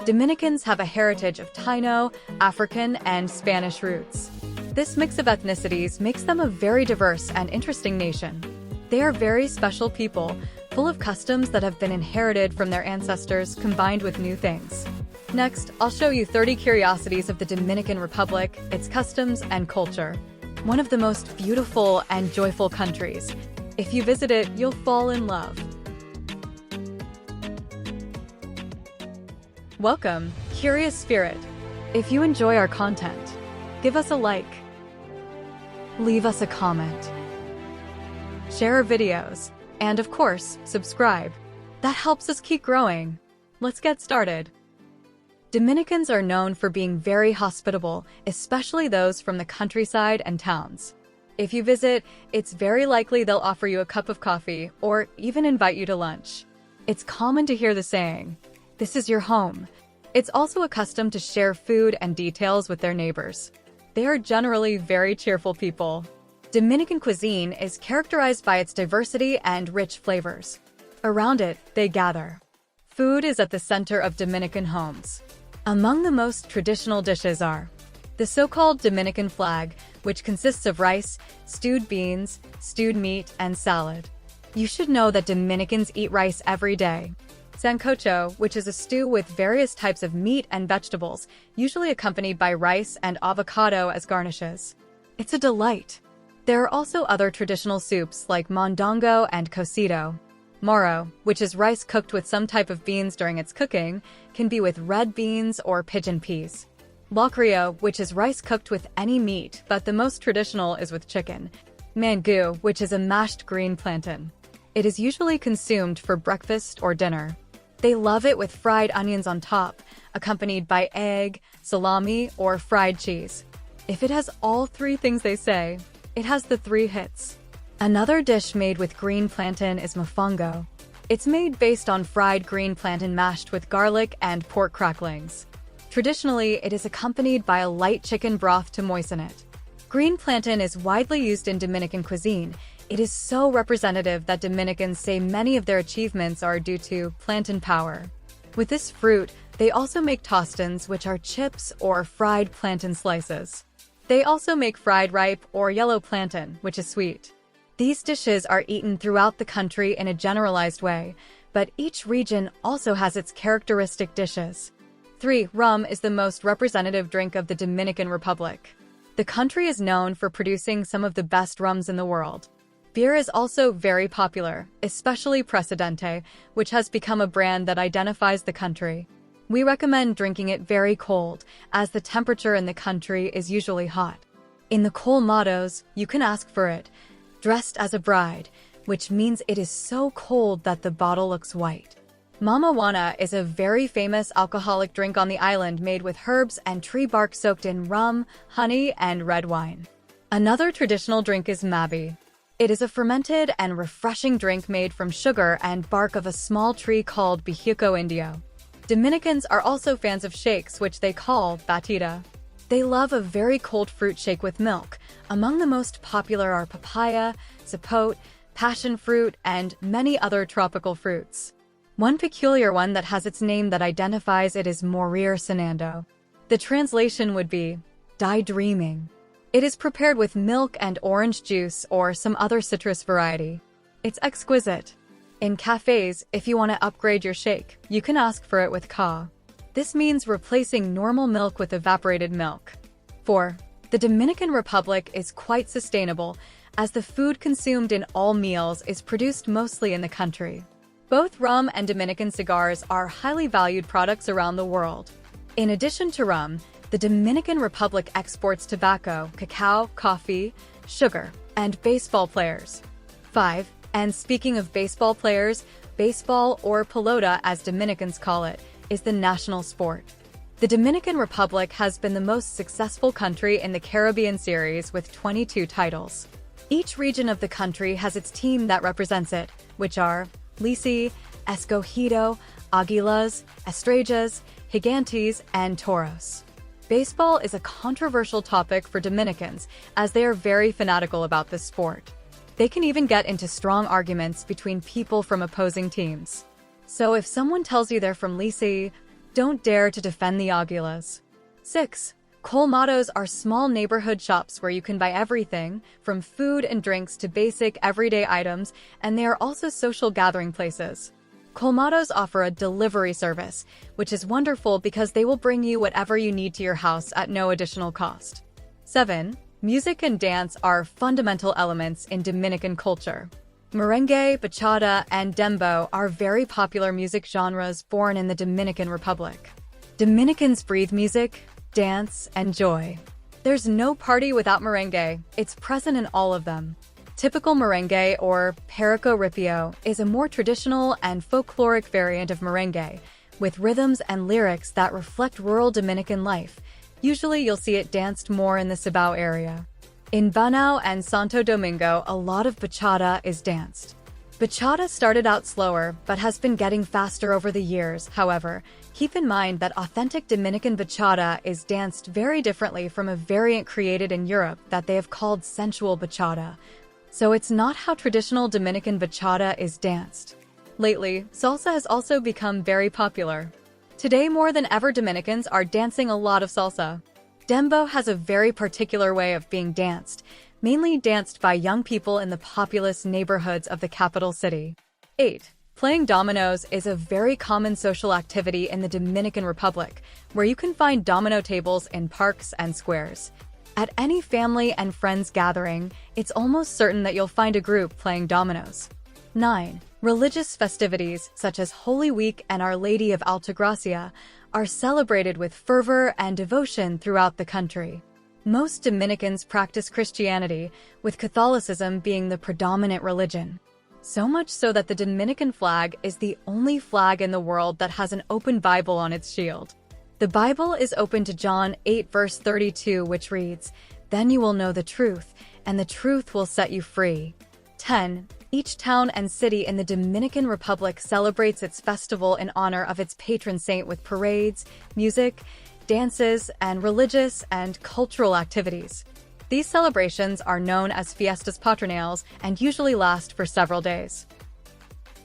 Dominicans have a heritage of Taíno, African, and Spanish roots. This mix of ethnicities makes them a very diverse and interesting nation. They are very special people, full of customs that have been inherited from their ancestors combined with new things. Next, I'll show you 30 curiosities of the Dominican Republic, its customs and culture. One of the most beautiful and joyful countries. If you visit it, you'll fall in love. Welcome, curious spirit. If you enjoy our content, give us a like. Leave us a comment. Share our videos. And of course, subscribe. That helps us keep growing. Let's get started. Dominicans are known for being very hospitable, especially those from the countryside and towns. If you visit, it's very likely they'll offer you a cup of coffee or even invite you to lunch. It's common to hear the saying, "This is your home." It's also a custom to share food and details with their neighbors. They are generally very cheerful people. Dominican cuisine is characterized by its diversity and rich flavors. Around it, they gather. Food is at the center of Dominican homes. Among the most traditional dishes are the so-called Dominican flag, which consists of rice, stewed beans, stewed meat, and salad. You should know that Dominicans eat rice every day. Sancocho, which is a stew with various types of meat and vegetables, usually accompanied by rice and avocado as garnishes. It's a delight. There are also other traditional soups like mondongo and cocido. Moro, which is rice cooked with some type of beans during its cooking, can be with red beans or pigeon peas. Locrio, which is rice cooked with any meat, but the most traditional is with chicken. Mango, which is a mashed green plantain. It is usually consumed for breakfast or dinner. They love it with fried onions on top, accompanied by egg, salami, or fried cheese. If it has all three things they say, it has the three hits. Another dish made with green plantain is mofongo. It's made based on fried green plantain mashed with garlic and pork cracklings. Traditionally, it is accompanied by a light chicken broth to moisten it. Green plantain is widely used in Dominican cuisine. It is so representative that Dominicans say many of their achievements are due to plantain power. With this fruit, they also make tostons, which are chips or fried plantain slices. They also make fried ripe or yellow plantain, which is sweet. These dishes are eaten throughout the country in a generalized way, but each region also has its characteristic dishes. 3. Rum is the most representative drink of the Dominican Republic. The country is known for producing some of the best rums in the world. Beer is also very popular, especially Presidente, which has become a brand that identifies the country. We recommend drinking it very cold, as the temperature in the country is usually hot. In the Colmados, you can ask for it, dressed as a bride, which means it is so cold that the bottle looks white. Mama Juana is a very famous alcoholic drink on the island made with herbs and tree bark soaked in rum, honey, and red wine. Another traditional drink is mabi. It is a fermented and refreshing drink made from sugar and bark of a small tree called Bejuco Indio. Dominicans are also fans of shakes, which they call batida. They love a very cold fruit shake with milk. Among the most popular are papaya, zapote, passion fruit, and many other tropical fruits. One peculiar one that has its name that identifies it is Morir Cenando. The translation would be, die dreaming. It is prepared with milk and orange juice or some other citrus variety. It's exquisite. In cafes, if you want to upgrade your shake, you can ask for it with ca. This means replacing normal milk with evaporated milk. 4. The Dominican Republic is quite sustainable, as the food consumed in all meals is produced mostly in the country. Both rum and Dominican cigars are highly valued products around the world. In addition to rum, the Dominican Republic exports tobacco, cacao, coffee, sugar, and baseball players. 5. And speaking of baseball players, baseball, or pelota as Dominicans call it, is the national sport. The Dominican Republic has been the most successful country in the Caribbean series with 22 titles. Each region of the country has its team that represents it, which are Licey, Escogido, Águilas, Estrellas, Gigantes, and Toros. Baseball is a controversial topic for Dominicans, as they are very fanatical about this sport. They can even get into strong arguments between people from opposing teams. So if someone tells you they're from Licey, Don't dare to defend the Aguilas. 6. Colmados are small neighborhood shops where you can buy everything, from food and drinks to basic everyday items, and they are also social gathering places. Colmados offer a delivery service, which is wonderful because they will bring you whatever you need to your house at no additional cost. 7. Music and dance are fundamental elements in Dominican culture. Merengue, bachata, and dembow are very popular music genres born in the Dominican Republic. Dominicans breathe music, dance, and joy. There's no party without merengue. It's present in all of them. Typical merengue, or perico ripio, is a more traditional and folkloric variant of merengue, with rhythms and lyrics that reflect rural Dominican life. Usually you'll see it danced more in the Cibao area. In Banao and Santo Domingo, a lot of bachata is danced. Bachata started out slower, but has been getting faster over the years. However, keep in mind that authentic Dominican bachata is danced very differently from a variant created in Europe that they have called sensual bachata. So it's not how traditional Dominican bachata is danced. Lately, salsa has also become very popular. Today, more than ever, Dominicans are dancing a lot of salsa. Dembow has a very particular way of being danced, mainly danced by young people in the populous neighborhoods of the capital city. 8. Playing dominoes is a very common social activity in the Dominican Republic, where you can find domino tables in parks and squares. At any family and friends gathering, it's almost certain that you'll find a group playing dominoes. 9. Religious festivities, such as Holy Week and Our Lady of Altagracia, are celebrated with fervor and devotion throughout the country. Most Dominicans practice Christianity, with Catholicism being the predominant religion. So much so that the Dominican flag is the only flag in the world that has an open Bible on its shield. The Bible is open to John 8 verse 32, which reads, "Then you will know the truth, and the truth will set you free." 10. Each town and city in the Dominican Republic celebrates its festival in honor of its patron saint with parades, music, dances, and religious and cultural activities. These celebrations are known as Fiestas Patronales and usually last for several days.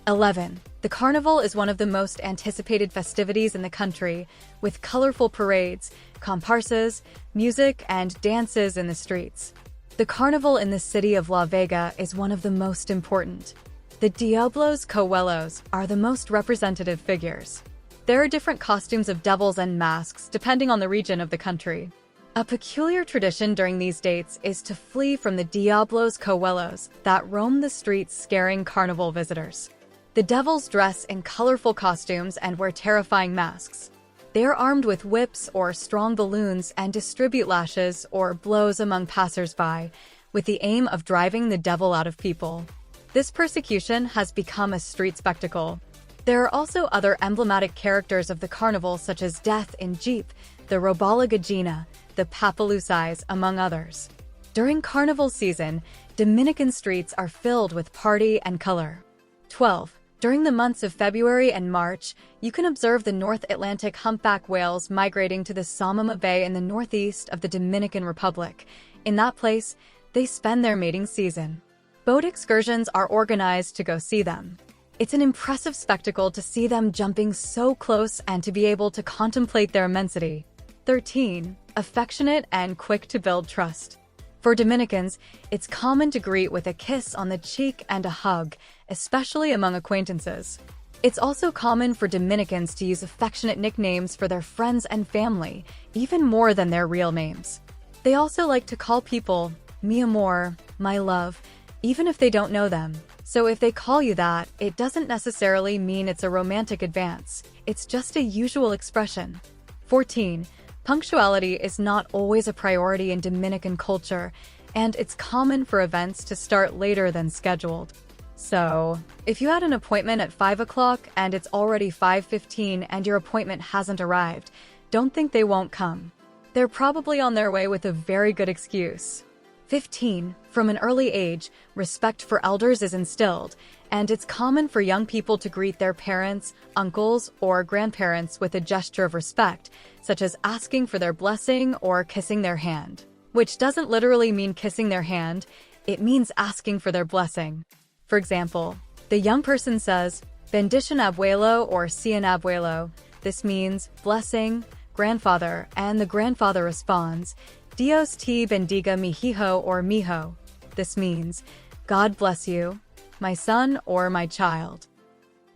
11. The Carnival is one of the most anticipated festivities in the country, with colorful parades, comparsas, music, and dances in the streets. The Carnival in the city of La Vega is one of the most important. The Diablos Coelhos are the most representative figures. There are different costumes of devils and masks depending on the region of the country. A peculiar tradition during these dates is to flee from the Diablos Coelhos that roam the streets scaring carnival visitors. The devils dress in colorful costumes and wear terrifying masks. They are armed with whips or strong balloons and distribute lashes or blows among passers-by, with the aim of driving the devil out of people. This persecution has become a street spectacle. There are also other emblematic characters of the carnival such as Death in Jeep, the Robala Gallina, the Papalusais, among others. During carnival season, Dominican streets are filled with party and color. 12. During the months of February and March, you can observe the North Atlantic humpback whales migrating to the Samama Bay in the northeast of the Dominican Republic. In that place, they spend their mating season. Boat excursions are organized to go see them. It's an impressive spectacle to see them jumping so close and to be able to contemplate their immensity. 13. Affectionate and quick to build trust. For Dominicans, it's common to greet with a kiss on the cheek and a hug, especially among acquaintances. It's also common for Dominicans to use affectionate nicknames for their friends and family, even more than their real names. They also like to call people mi amor, my love, even if they don't know them. So if they call you that, it doesn't necessarily mean it's a romantic advance. It's just a usual expression. 14. Punctuality is not always a priority in Dominican culture, and it's common for events to start later than scheduled. So, if you had an appointment at 5 o'clock and it's already 5:15 and your appointment hasn't arrived, don't think they won't come. They're probably on their way with a very good excuse. 15. From an early age, respect for elders is instilled, and it's common for young people to greet their parents, uncles, or grandparents with a gesture of respect, such as asking for their blessing or kissing their hand. Which doesn't literally mean kissing their hand, it means asking for their blessing. For example, the young person says, "Bendición abuelo" or "Cien abuelo." This means blessing, grandfather, and the grandfather responds, Dios te bendiga mi hijo or mijo. This means, God bless you, my son or my child.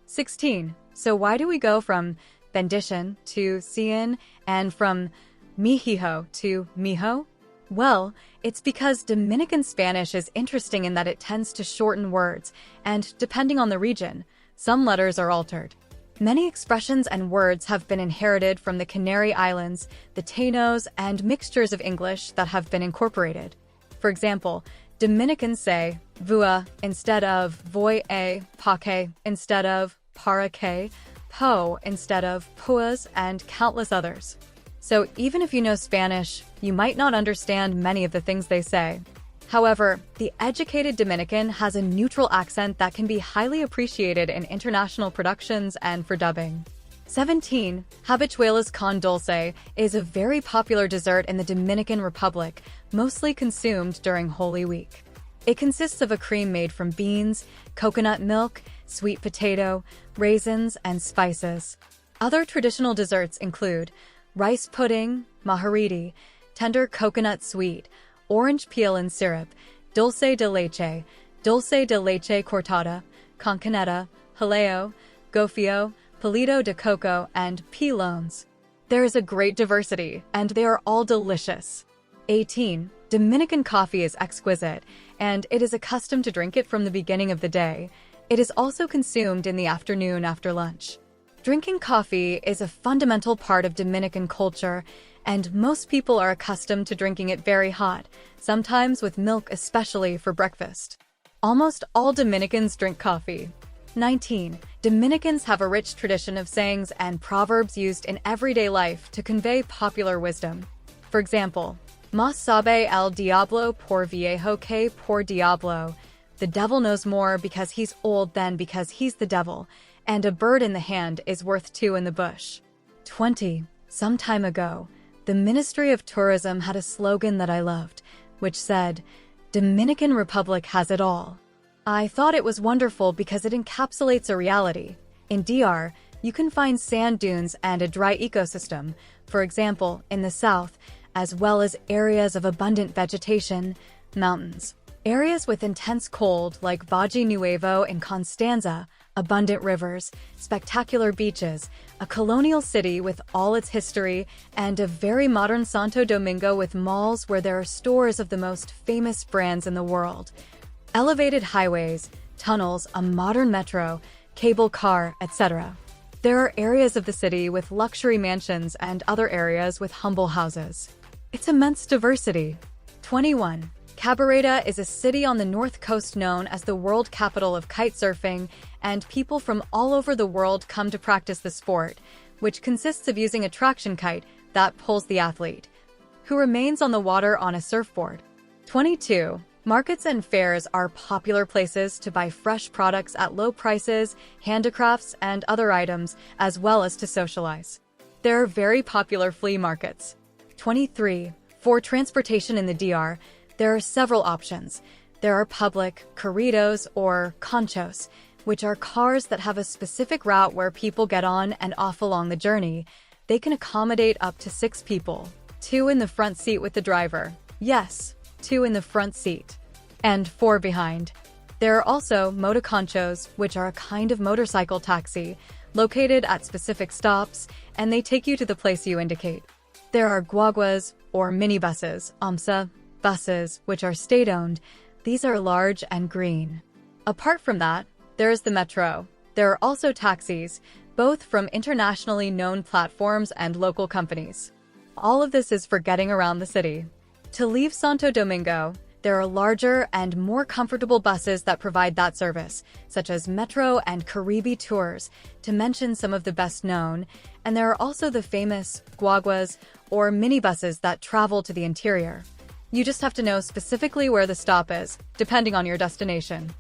16. So why do we go from bendition to cien and from mi hijo to mijo? Well, it's because Dominican Spanish is interesting in that it tends to shorten words, and depending on the region, some letters are altered. Many expressions and words have been inherited from the Canary Islands, the Taínos, and mixtures of English that have been incorporated. For example, Dominicans say vua instead of voy a, paque instead of para que, po instead of puas, and countless others. So even if you know Spanish, you might not understand many of the things they say. However, the educated Dominican has a neutral accent that can be highly appreciated in international productions and for dubbing. 17. Habichuelas con dulce is a very popular dessert in the Dominican Republic, mostly consumed during Holy Week. It consists of a cream made from beans, coconut milk, sweet potato, raisins, and spices. Other traditional desserts include rice pudding, majariti, tender coconut sweet, orange peel and syrup, dulce de leche cortada, con caneta, jaleo, gofio, palito de coco, and pilones. There is a great diversity, and they are all delicious. 18. Dominican coffee is exquisite, and it is accustomed to drink it from the beginning of the day. It is also consumed in the afternoon after lunch. Drinking coffee is a fundamental part of Dominican culture, and most people are accustomed to drinking it very hot, sometimes with milk, especially for breakfast. Almost all Dominicans drink coffee. 19. Dominicans have a rich tradition of sayings and proverbs used in everyday life to convey popular wisdom. For example, Más sabe el diablo por viejo que por diablo. The devil knows more because he's old than because he's the devil, and a bird in the hand is worth two in the bush. 20. Some time ago, the Ministry of Tourism had a slogan that I loved, which said, Dominican Republic has it all. I thought it was wonderful because it encapsulates a reality. In DR, you can find sand dunes and a dry ecosystem, for example, in the south, as well as areas of abundant vegetation, mountains. Areas with intense cold like Valle Nuevo in Constanza, abundant rivers, spectacular beaches, a colonial city with all its history, and a very modern Santo Domingo with malls where there are stores of the most famous brands in the world. Elevated highways, tunnels, a modern metro, cable car, etc. There are areas of the city with luxury mansions and other areas with humble houses. It's immense diversity. 21. Cabareta is a city on the north coast known as the world capital of kitesurfing, and people from all over the world come to practice the sport, which consists of using a traction kite that pulls the athlete, who remains on the water on a surfboard. 22. Markets and fairs are popular places to buy fresh products at low prices, handicrafts, and other items, as well as to socialize. There are very popular flea markets. 23. For transportation in the DR, there are several options. There are public corridos or conchos, which are cars that have a specific route where people get on and off along the journey. They can accommodate up to 6 people. 2 in the front seat with the driver. Yes, 2 in the front seat. And 4 behind. There are also motoconchos, which are a kind of motorcycle taxi, located at specific stops, and they take you to the place you indicate. There are guaguas, or minibuses, AMSA, buses, which are state-owned. These are large and green. Apart from that, there is the metro. There are also taxis, both from internationally known platforms and local companies. All of this is for getting around the city. To leave Santo Domingo, there are larger and more comfortable buses that provide that service, such as Metro and Caribe Tours, to mention some of the best known, and there are also the famous guaguas or minibuses that travel to the interior. You just have to know specifically where the stop is, depending on your destination.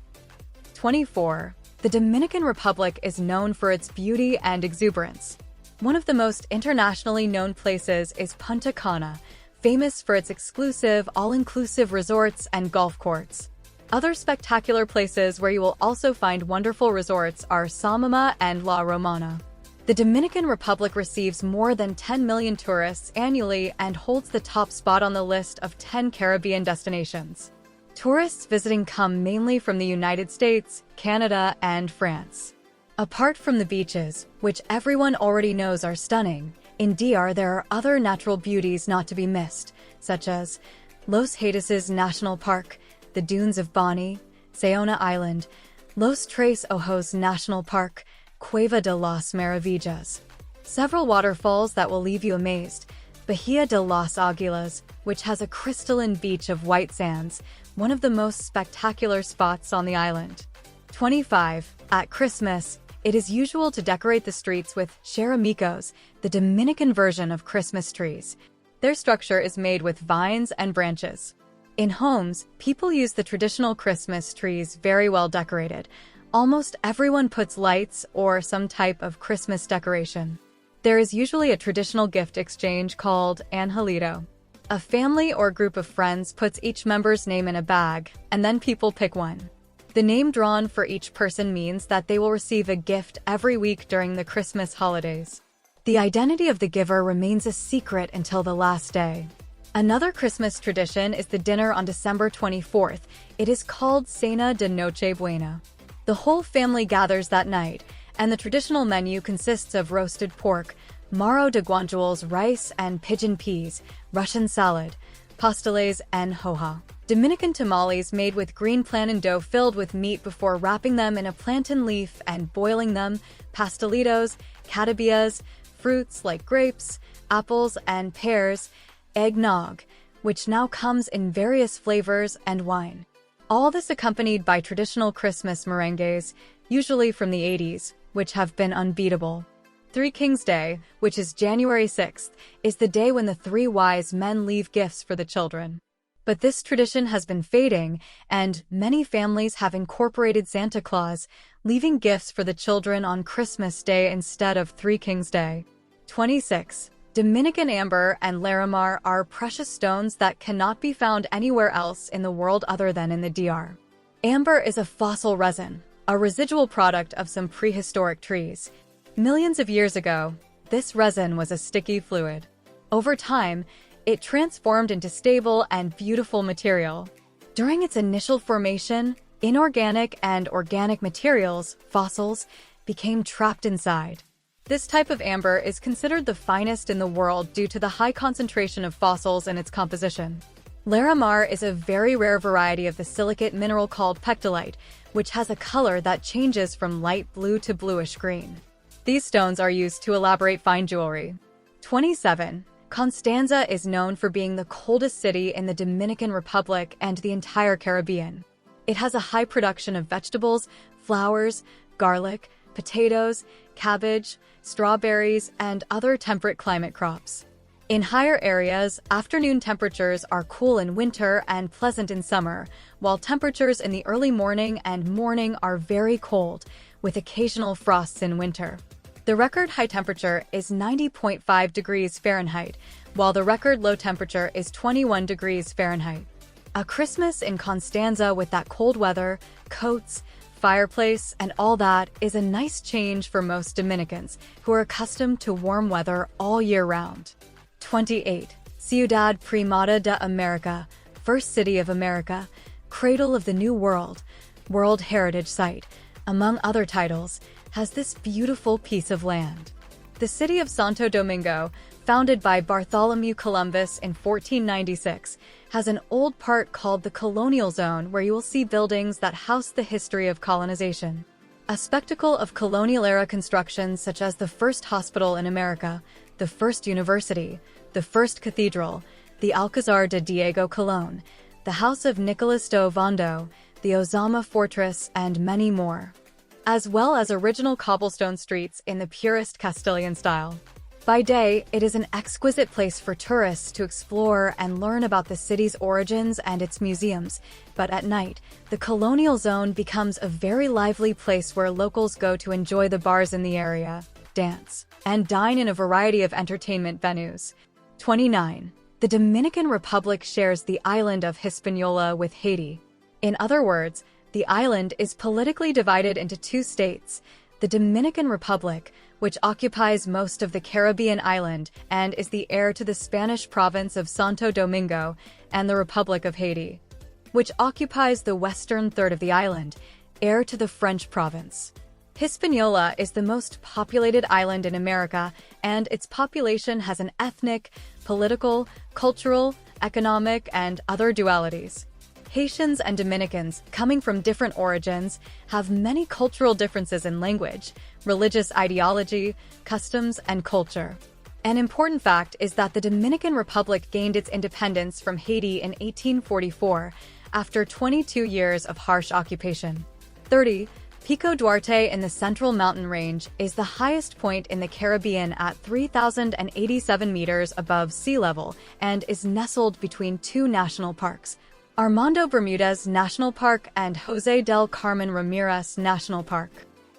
24. The Dominican Republic is known for its beauty and exuberance. One of the most internationally known places is Punta Cana, famous for its exclusive, all-inclusive resorts and golf courts. Other spectacular places where you will also find wonderful resorts are Samama and La Romana. The Dominican Republic receives more than 10 million tourists annually and holds the top spot on the list of 10 Caribbean destinations. Tourists visiting come mainly from the United States, Canada, and France. Apart from the beaches, which everyone already knows are stunning, in DR there are other natural beauties not to be missed, such as Los Haitises National Park, the Dunes of Boni, Sayona Island, Los Tres Ojos National Park, Cueva de las Maravillas. Several waterfalls that will leave you amazed. Bahia de las Aguilas, which has a crystalline beach of white sands, one of the most spectacular spots on the island. 25. At Christmas, it is usual to decorate the streets with charamicos, the Dominican version of Christmas trees. Their structure is made with vines and branches. In homes, people use the traditional Christmas trees very well decorated. Almost everyone puts lights or some type of Christmas decoration. There is usually a traditional gift exchange called Angelito. A family or group of friends puts each member's name in a bag, and then people pick one. The name drawn for each person means that they will receive a gift every week during the Christmas holidays. The identity of the giver remains a secret until the last day. Another Christmas tradition is the dinner on December 24th. It is called Cena de Nochebuena. The whole family gathers that night, and the traditional menu consists of roasted pork, maro de guandules, rice and pigeon peas, Russian salad, pasteles, and hoja. Dominican tamales made with green plantain dough filled with meat before wrapping them in a plantain leaf and boiling them, pastelitos, catabillas, fruits like grapes, apples, and pears, eggnog, which now comes in various flavors, and wine. All this accompanied by traditional Christmas merengues, usually from the 80s, which have been unbeatable. Three Kings Day, which is January 6th, is the day when the three wise men leave gifts for the children. But this tradition has been fading, and many families have incorporated Santa Claus, leaving gifts for the children on Christmas Day instead of Three Kings Day. 26. Dominican amber and larimar are precious stones that cannot be found anywhere else in the world other than in the DR. Amber is a fossil resin, a residual product of some prehistoric trees. Millions of years ago, this resin was a sticky fluid. Over time, it transformed into stable and beautiful material. During its initial formation, inorganic and organic materials, fossils, became trapped inside. This type of amber is considered the finest in the world due to the high concentration of fossils in its composition. Larimar is a very rare variety of the silicate mineral called pectolite, which has a color that changes from light blue to bluish green. These stones are used to elaborate fine jewelry. 27. Constanza is known for being the coldest city in the Dominican Republic and the entire Caribbean. It has a high production of vegetables, flowers, garlic, potatoes, cabbage, strawberries, and other temperate climate crops. In higher areas, afternoon temperatures are cool in winter and pleasant in summer, while temperatures in the early morning are very cold, with occasional frosts in winter. The record high temperature is 90.5 degrees Fahrenheit, while the record low temperature is 21 degrees Fahrenheit. A Christmas in Constanza with that cold weather, coats, fireplace, and all that is a nice change for most Dominicans who are accustomed to warm weather all year round. 28. Ciudad Primada de America, First City of America, Cradle of the New World, World Heritage Site, among other titles, has this beautiful piece of land. The city of Santo Domingo, founded by Bartholomew Columbus in 1496, has an old part called the Colonial Zone where you will see buildings that house the history of colonization. A spectacle of colonial-era constructions such as the first hospital in America, the first university, the first cathedral, the Alcázar de Diego Colón, the House of Nicolas de Ovando, the Ozama Fortress, and many more, as well as original cobblestone streets in the purest Castilian style. By day, it is an exquisite place for tourists to explore and learn about the city's origins and its museums, but at night, the colonial zone becomes a very lively place where locals go to enjoy the bars in the area, dance, and dine in a variety of entertainment venues. 29. The Dominican Republic shares the island of Hispaniola with Haiti. In other words, the island is politically divided into two states, the Dominican Republic, which occupies most of the Caribbean island and is the heir to the Spanish province of Santo Domingo, and the Republic of Haiti, which occupies the western third of the island, heir to the French province. Hispaniola is the most populated island in America, and its population has an ethnic, political, cultural, economic, and other dualities. Haitians and Dominicans, coming from different origins, have many cultural differences in language, religious ideology, customs, and culture. An important fact is that the Dominican Republic gained its independence from Haiti in 1844, after 22 years of harsh occupation. 30. Pico Duarte in the Central Mountain Range is the highest point in the Caribbean at 3,087 meters above sea level and is nestled between two national parks, Armando Bermudez National Park and José del Carmen Ramirez National Park.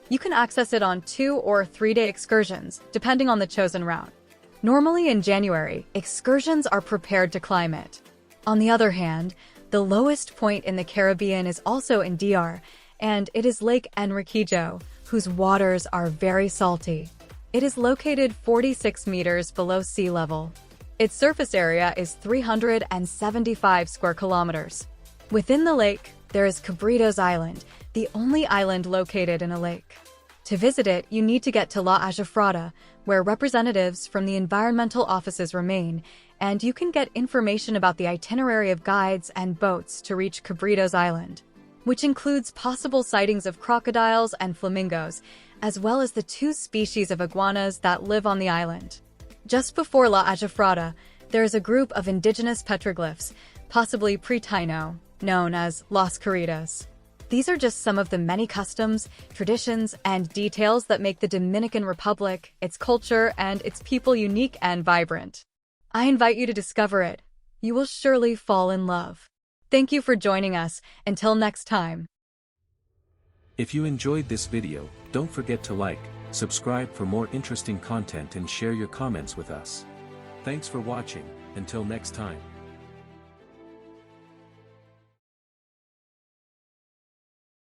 You can access it on 2- or 3-day excursions, depending on the chosen route. Normally in January, excursions are prepared to climb it. On the other hand, the lowest point in the Caribbean is also in DR, and it is Lake Enriquillo, whose waters are very salty. It is located 46 meters below sea level. Its surface area is 375 square kilometers. Within the lake, there is Cabritos Island, the only island located in a lake. To visit it, you need to get to La Ajafrada, where representatives from the environmental offices remain, and you can get information about the itinerary of guides and boats to reach Cabritos Island, which includes possible sightings of crocodiles and flamingos, as well as the 2 species of iguanas that live on the island. Just before La Ajafrada, there is a group of indigenous petroglyphs, possibly pre-Taíno, known as Los Corridos. These are just some of the many customs, traditions, and details that make the Dominican Republic, its culture, and its people unique and vibrant. I invite you to discover it. You will surely fall in love. Thank you for joining us. Until next time. If you enjoyed this video, don't forget to like, subscribe for more interesting content and share your comments with us. Thanks for watching. Until next time.